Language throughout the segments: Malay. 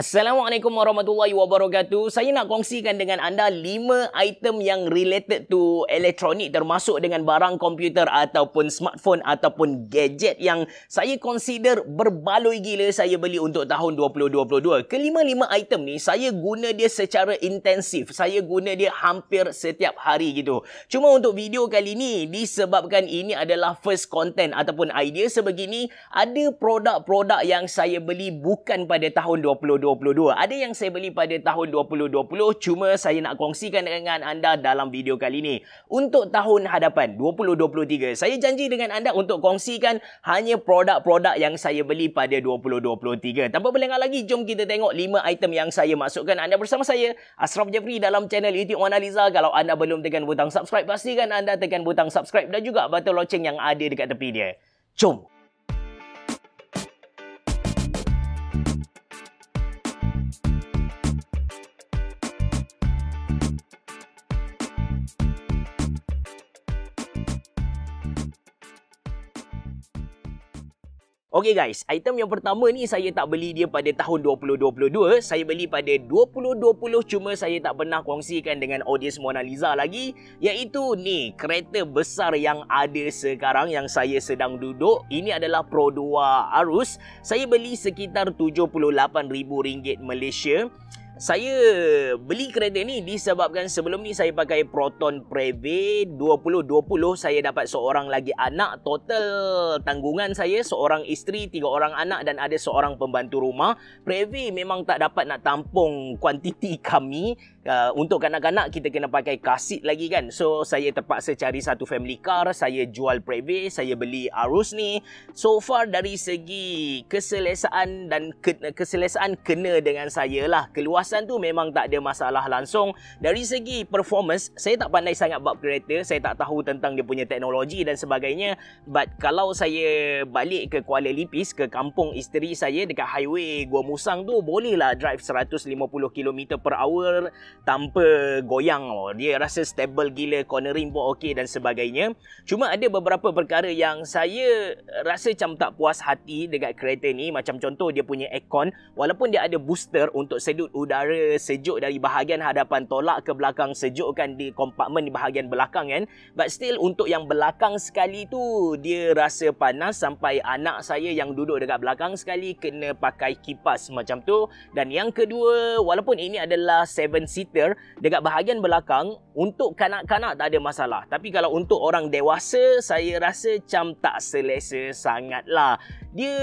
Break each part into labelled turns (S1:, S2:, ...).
S1: Assalamualaikum warahmatullahi wabarakatuh. Saya nak kongsikan dengan anda 5 item yang related to elektronik, termasuk dengan barang komputer ataupun smartphone ataupun gadget yang saya consider berbaloi gila saya beli untuk tahun 2022. Kelima-lima item ni saya guna dia secara intensif. Saya guna dia hampir setiap hari gitu. Cuma untuk video kali ni, disebabkan ini adalah first content ataupun idea sebegini, ada produk-produk yang saya beli bukan pada tahun 2022. Ada yang saya beli pada tahun 2020, cuma saya nak kongsikan dengan anda dalam video kali ini. Untuk tahun hadapan 2023, saya janji dengan anda untuk kongsikan hanya produk-produk yang saya beli pada 2023. Tanpa berlengah lagi, jom kita tengok 5 item yang saya masukkan. Anda bersama saya, Ashraf Jeffrey, dalam channel YouTube Monaliza. Kalau anda belum tekan butang subscribe, pastikan anda tekan butang subscribe dan juga butang loceng yang ada dekat tepi dia. Jom! Okay guys, item yang pertama ni saya tak beli dia pada tahun 2022. Saya beli pada 2020, cuma saya tak pernah kongsikan dengan audiens Monaliza lagi. Iaitu ni, kereta besar yang ada sekarang yang saya sedang duduk. Ini adalah Pro 2 Arus. Saya beli sekitar RM78,000 Malaysia. Saya beli kereta ni disebabkan sebelum ni saya pakai Proton Preve 2020. Saya dapat seorang lagi anak. Total tanggungan saya seorang isteri, 3 orang anak dan ada seorang pembantu rumah. Preve memang tak dapat nak tampung kuantiti kami. Untuk kanak-kanak kita kena pakai car seat lagi kan. So saya terpaksa cari satu family car. Saya jual Preve, saya beli Arus ni. So far dari segi keselesaan dan keselesaan kena dengan saya lah. Keluasan tu memang tak ada masalah langsung. Dari segi performance, saya tak pandai sangat bab kereta. Saya tak tahu tentang dia punya teknologi dan sebagainya. But kalau saya balik ke Kuala Lipis, ke kampung isteri saya dekat highway Gua Musang tu, bolehlah drive 150 km per hour tanpa goyang. Dia rasa stable gila, cornering pun okey dan sebagainya. Cuma ada beberapa perkara yang saya rasa macam tak puas hati dekat kereta ni. Macam contoh dia punya aircon, walaupun dia ada booster untuk sedut udara sejuk dari bahagian hadapan tolak ke belakang, sejukkan di kompartmen di bahagian belakang kan, but still untuk yang belakang sekali tu dia rasa panas sampai anak saya yang duduk dekat belakang sekali kena pakai kipas macam tu. Dan yang kedua, walaupun ini adalah 7-seater, dekat bahagian belakang untuk kanak-kanak tak ada masalah, tapi kalau untuk orang dewasa saya rasa macam tak selesa sangat lah. Dia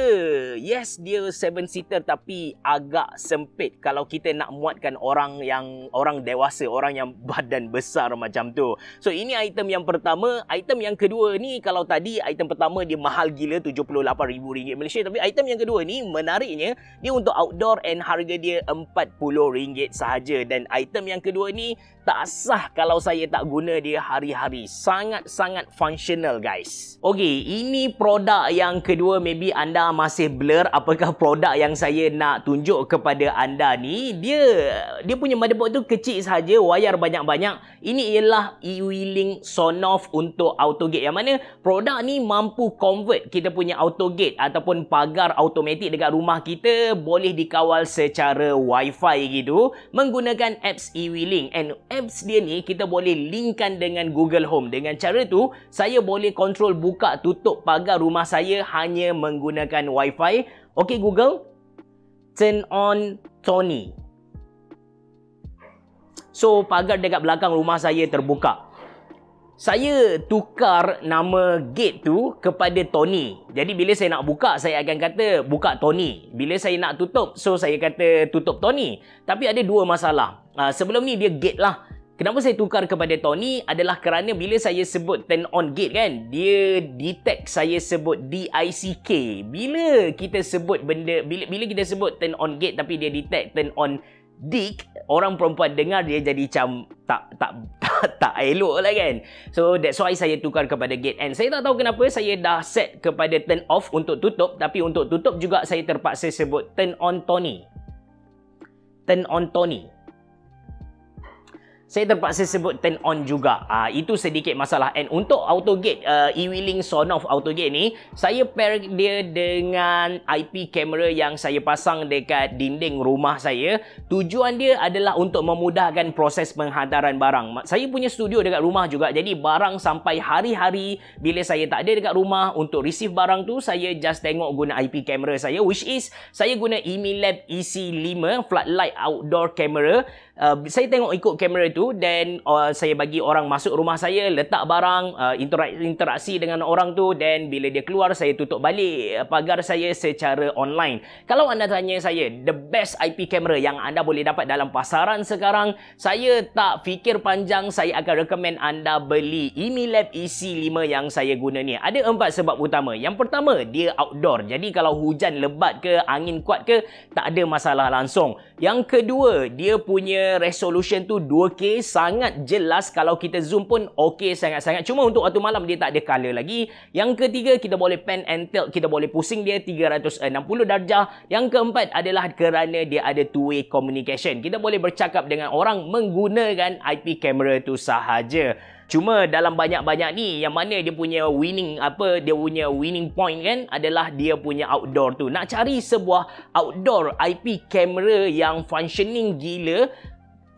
S1: 7-seater tapi agak sempit kalau kita nak muatkan orang dewasa, orang yang badan besar macam tu. So ini item yang pertama. Item yang kedua ni, kalau tadi item pertama dia mahal gila RM78,000 Malaysia, tapi item yang kedua ni menariknya dia untuk outdoor and harga dia RM40 sahaja. Dan item yang kedua ni tak sah kalau saya tak guna dia hari-hari. Sangat-sangat functional guys. Okay, ini produk yang kedua. Maybe anda masih blur apakah produk yang saya nak tunjuk kepada anda ni. Dia punya motherboard tu kecil sahaja, wayar banyak-banyak. Ini ialah eWeLink Sonoff untuk auto gate, yang mana produk ni mampu convert kita punya auto gate ataupun pagar automatik dekat rumah kita boleh dikawal secara wifi gitu menggunakan apps eWeLink. And apps dia ni kita boleh linkkan dengan Google Home. Dengan cara tu saya boleh kontrol buka tutup pagar rumah saya hanya menggunakan wifi. Okay Google, turn on Tony. So pagar dekat belakang rumah saya terbuka. Saya tukar nama gate tu kepada Tony. Jadi bila saya nak buka, saya akan kata buka Tony. Bila saya nak tutup, so saya kata tutup Tony. Tapi ada dua masalah. Sebelum ni dia gate lah. Kenapa saya tukar kepada Tony adalah kerana bila saya sebut turn on gate kan, dia detect saya sebut DICK. Bila kita sebut benda, bila kita sebut turn on gate tapi dia detect turn on dick, orang perempuan dengar dia jadi macam tak elok lah kan. So that's why saya tukar kepada gate. And saya tak tahu kenapa saya dah set kepada turn off untuk tutup, tapi untuk tutup juga saya terpaksa sebut turn on Tony. Turn on Tony. saya terpaksa sebut turn on juga. Itu sedikit masalah. And untuk AutoGate, e-wheeling Sonoff AutoGate ni, saya pair dia dengan IP kamera yang saya pasang dekat dinding rumah saya. Tujuan dia adalah untuk memudahkan proses penghantaran barang. Saya punya studio dekat rumah juga. Jadi barang sampai hari-hari bila saya tak ada dekat rumah untuk receive barang tu, saya just tengok guna IP kamera saya, which is saya guna EMILab EC5 floodlight outdoor camera. Saya tengok ikut kamera tu dan saya bagi orang masuk rumah saya, letak barang, interaksi dengan orang tu, dan bila dia keluar saya tutup balik pagar saya secara online. Kalau anda tanya saya, the best IP kamera yang anda boleh dapat dalam pasaran sekarang, saya tak fikir panjang, saya akan recommend anda beli EMILab EC5 yang saya guna ni. Ada 4 sebab utama. Yang pertama, dia outdoor. Jadi kalau hujan lebat ke, angin kuat ke, tak ada masalah langsung. Yang kedua, dia punya resolution tu 2K, sangat jelas. Kalau kita zoom pun okey sangat-sangat. Cuma untuk waktu malam dia tak ada color lagi. Yang ketiga, kita boleh pan and tilt, kita boleh pusing dia 360 darjah. Yang keempat adalah kerana dia ada two-way communication. Kita boleh bercakap dengan orang menggunakan IP kamera tu sahaja. Cuma dalam banyak-banyak ni, yang mana dia punya winning point kan adalah dia punya outdoor tu. Nak cari sebuah outdoor IP kamera yang functioning gila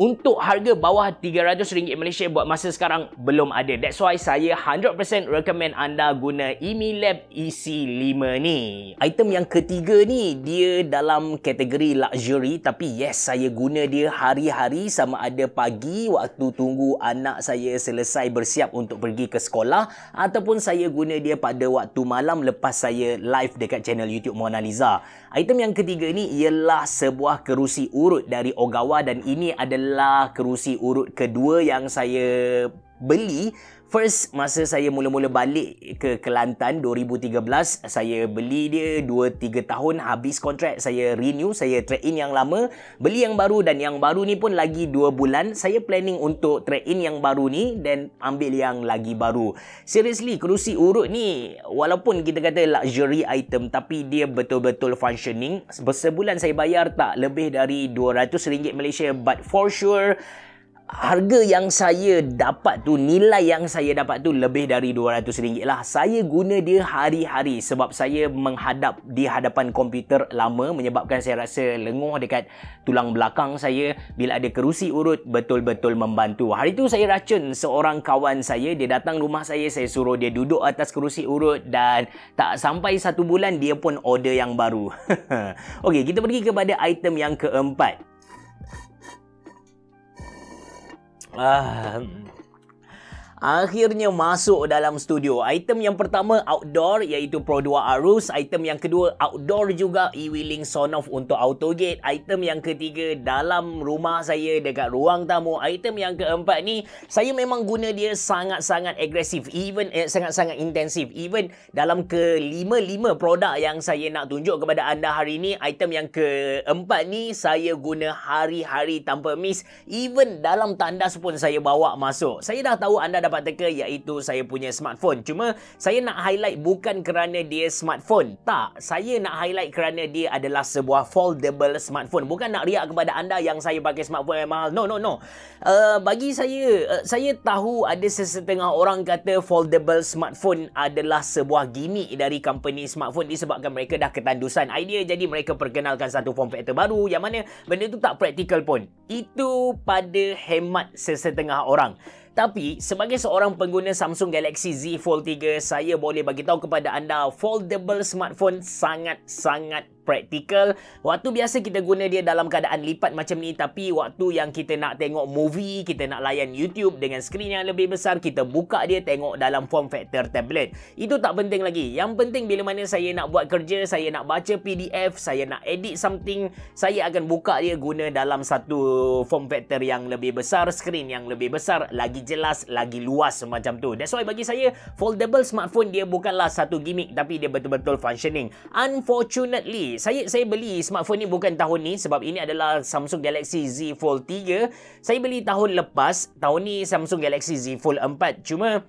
S1: untuk harga bawah RM300 Malaysia buat masa sekarang belum ada. That's why saya 100% recommend anda guna EMILab EC5 ni. Item yang ketiga ni, dia dalam kategori luxury, tapi yes, saya guna dia hari-hari, sama ada pagi waktu tunggu anak saya selesai bersiap untuk pergi ke sekolah, ataupun saya guna dia pada waktu malam lepas saya live dekat channel YouTube Mona Lisa. Item yang ketiga ni ialah sebuah kerusi urut dari Ogawa, dan ini adalah kerusi urut kedua yang saya beli. First, masa saya mula-mula balik ke Kelantan 2013, saya beli dia 2-3 tahun, habis kontrak, saya renew, saya trade in yang lama, beli yang baru, dan yang baru ni pun lagi 2 bulan. Saya planning untuk trade in yang baru ni dan ambil yang lagi baru. Seriously, kerusi urut ni, walaupun kita kata luxury item, tapi dia betul-betul functioning. Sebulan saya bayar tak lebih dari RM200 Malaysia, but for sure, harga yang saya dapat tu, nilai yang saya dapat tu lebih dari RM200 lah. Saya guna dia hari-hari sebab saya menghadap di hadapan komputer lama, menyebabkan saya rasa lenguh dekat tulang belakang saya. Bila ada kerusi urut, betul-betul membantu. Hari tu saya racun seorang kawan saya, dia datang rumah saya suruh dia duduk atas kerusi urut, dan tak sampai 1 bulan dia pun order yang baru. Okey, kita pergi kepada item yang keempat. Akhirnya masuk dalam studio. Item yang pertama outdoor, iaitu Pro 2 Arus. Item yang kedua outdoor juga, e-wheeling Sonoff untuk AutoGate. Item yang ketiga dalam rumah saya dekat ruang tamu. Item yang keempat ni, saya memang guna dia sangat-sangat agresif, even sangat-sangat intensif. Even dalam ke-5 produk yang saya nak tunjuk kepada anda hari ni, item yang keempat ni saya guna hari-hari tanpa miss. Even dalam tandas pun saya bawa masuk. Saya dah tahu anda dapat teka, iaitu saya punya smartphone. Cuma saya nak highlight bukan kerana dia smartphone. Tak, saya nak highlight kerana dia adalah sebuah foldable smartphone. Bukan nak riak kepada anda yang saya pakai smartphone yang mahal. No. Bagi saya tahu ada sesetengah orang kata foldable smartphone adalah sebuah gimmick dari company smartphone disebabkan mereka dah ketandusan idea, jadi mereka perkenalkan satu form factor baru yang mana benda tu tak praktikal pun. Itu pada hemat sesetengah orang. Tapi sebagai seorang pengguna Samsung Galaxy Z Fold 3, saya boleh bagi tahu kepada anda, foldable smartphone sangat-sangat praktikal. Waktu biasa kita guna dia dalam keadaan lipat macam ni, tapi waktu yang kita nak tengok movie, kita nak layan YouTube dengan skrin yang lebih besar, kita buka dia tengok dalam form factor tablet. Itu tak penting lagi. Yang penting bila mana saya nak buat kerja, saya nak baca PDF, saya nak edit something, saya akan buka dia guna dalam satu form factor yang lebih besar, skrin yang lebih besar, lagi jelas, lagi luas macam tu. That's why bagi saya, foldable smartphone dia bukanlah satu gimmick, tapi dia betul-betul functioning. Unfortunately, saya beli smartphone ni bukan tahun ni, sebab ini adalah Samsung Galaxy Z Fold 3. Saya beli tahun lepas. Tahun ni Samsung Galaxy Z Fold 4. Cuma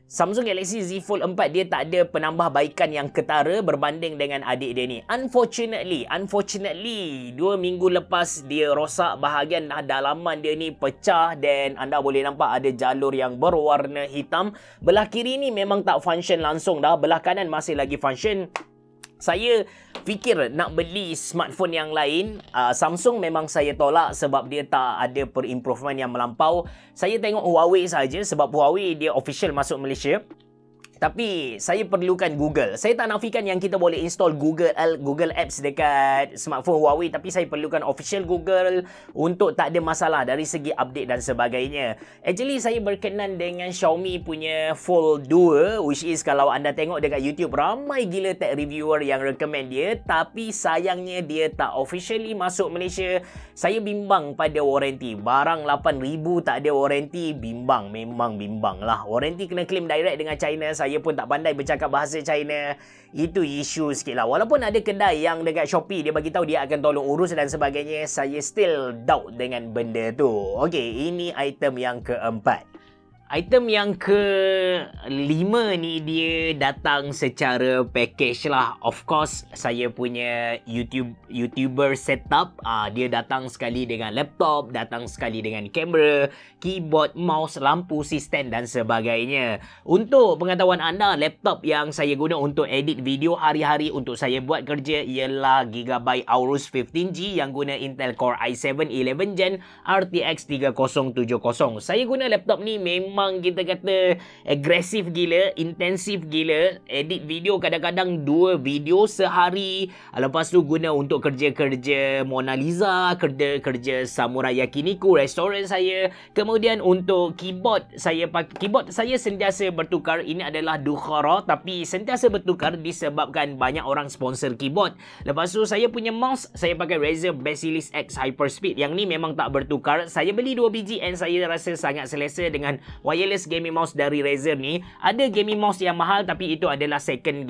S1: Samsung Galaxy Z Fold 4 dia tak ada penambahbaikan yang ketara berbanding dengan adik dia ni. Unfortunately, 2 minggu lepas dia rosak, bahagian dalaman dia ni pecah dan anda boleh nampak ada jalur yang berwarna hitam. Belah kiri ni memang tak function langsung dah, belah kanan masih lagi function. Saya fikir nak beli smartphone yang lain. Samsung memang saya tolak sebab dia tak ada improvement yang melampau. Saya tengok Huawei saja sebab Huawei dia official masuk Malaysia. Tapi saya perlukan Google. Saya tak nafikan yang kita boleh install Google Apps dekat smartphone Huawei, tapi saya perlukan official Google untuk tak ada masalah dari segi update dan sebagainya. Actually saya berkenan dengan Xiaomi punya Fold 2, which is kalau anda tengok dekat YouTube ramai gila tech reviewer yang recommend dia, tapi sayangnya dia tak officially masuk Malaysia. Saya bimbang pada warranty. Barang 8,000 tak ada warranty, bimbang, memang bimbang lah. Warranty kena claim direct dengan China. Saya pun tak pandai bercakap bahasa China. Itu isu sikit lah. Walaupun ada kedai yang dekat Shopee dia bagi tahu dia akan tolong urus dan sebagainya, saya still doubt dengan benda tu. Okey, ini item yang keempat. Item yang kelima ni dia datang secara package lah. Of course, saya punya YouTuber setup. Dia datang sekali dengan laptop, datang sekali dengan kamera, keyboard, mouse, lampu, stand dan sebagainya. Untuk pengetahuan anda, laptop yang saya guna untuk edit video hari-hari untuk saya buat kerja ialah Gigabyte Aorus 15G yang guna Intel Core i7 11 Gen RTX 3070. Saya guna laptop ni memang kita kata agresif gila, intensif gila. Edit video kadang-kadang 2 video sehari. Lepas tu guna untuk kerja-kerja Mona Lisa, kerja Samurai Yakiniku, restoran saya. Kemudian untuk keyboard saya sentiasa bertukar. Ini adalah Dukhara, tapi sentiasa bertukar disebabkan banyak orang sponsor keyboard. Lepas tu saya punya mouse, saya pakai Razer Basilisk X Hyperspeed. Yang ni memang tak bertukar. Saya beli 2 biji and saya rasa sangat selesa dengan wireless gaming mouse dari Razer ni. Ada gaming mouse yang mahal tapi itu adalah second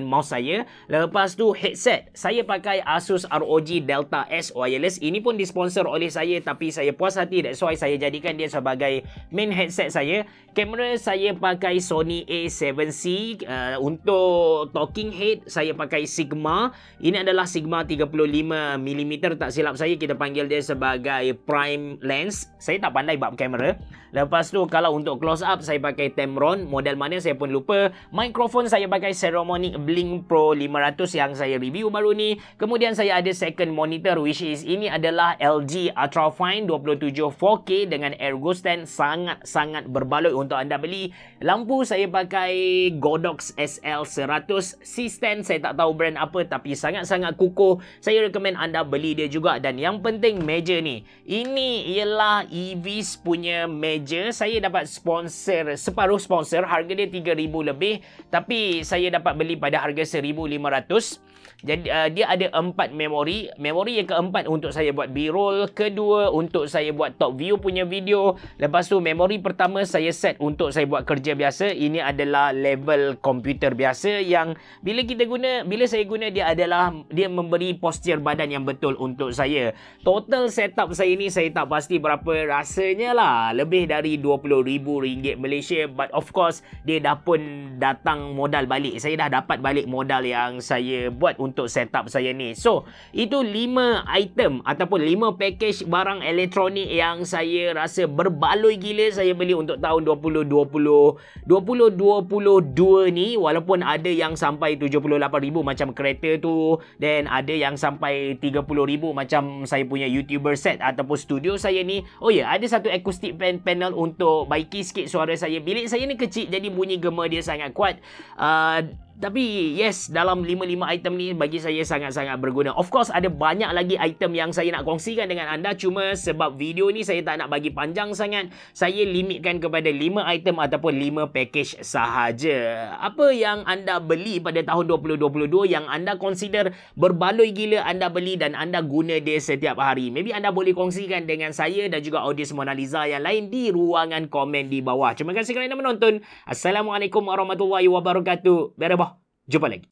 S1: mouse saya. Lepas tu headset, saya pakai Asus ROG Delta S wireless. Ini pun disponsor oleh saya tapi saya puas hati, that's why saya jadikan dia sebagai main headset saya. Kamera saya pakai Sony A7C. Untuk talking head saya pakai Sigma. Ini adalah Sigma 35mm, tak silap saya kita panggil dia sebagai prime lens. Saya tak pandai bab kamera. Lepas tu kalau untuk close up saya pakai Tamron, model mana saya pun lupa. Mikrofon saya pakai Ceramic Blink Pro 500 yang saya review baru ni. Kemudian saya ada second monitor, which is ini adalah LG Ultrafine 27 4K dengan ergo stand, sangat berbaloi untuk anda beli. Lampu saya pakai Godox SL100. C-stand saya tak tahu brand apa tapi sangat kukuh. Saya recommend anda beli dia juga. Dan yang penting meja ni. Ini ialah EVS punya meja. Saya dapat separuh sponsor, harga dia 3,000 lebih, tapi saya dapat beli pada harga 1,500. Jadi dia ada 4 memori. Memori yang keempat untuk saya buat B-roll, kedua untuk saya buat top view punya video. Lepas tu memori pertama saya set untuk saya buat kerja biasa. Ini adalah level komputer biasa yang bila saya guna dia memberi postur badan yang betul untuk saya. Total setup saya ni saya tak pasti berapa, rasanya lah lebih dari RM20,000 Malaysia, but of course dia dah pun datang modal balik. Saya dah dapat balik modal yang saya buat untuk setup saya ni. So, itu 5 item ataupun 5 package barang elektronik yang saya rasa berbaloi gila saya beli untuk tahun 2022 ni. Walaupun ada yang sampai 78,000 macam kereta tu, dan ada yang sampai 30,000 macam saya punya YouTuber set ataupun studio saya ni. Oh ya, ada satu acoustic panel untuk baiki sikit suara saya. Bilik saya ni kecil jadi bunyi gema dia sangat kuat. Tapi yes, dalam 5 item ni bagi saya sangat-sangat berguna. Of course ada banyak lagi item yang saya nak kongsikan dengan anda, cuma sebab video ni saya tak nak bagi panjang sangat, saya limitkan kepada 5 item ataupun 5 package sahaja. Apa yang anda beli pada tahun 2022 yang anda consider berbaloi gila anda beli dan anda guna dia setiap hari? Maybe anda boleh kongsikan dengan saya dan juga audiens Mona Lisa yang lain di ruangan komen di bawah. Terima kasih kerana menonton. Assalamualaikum warahmatullahi wabarakatuh. Berabah. Jumpa lagi.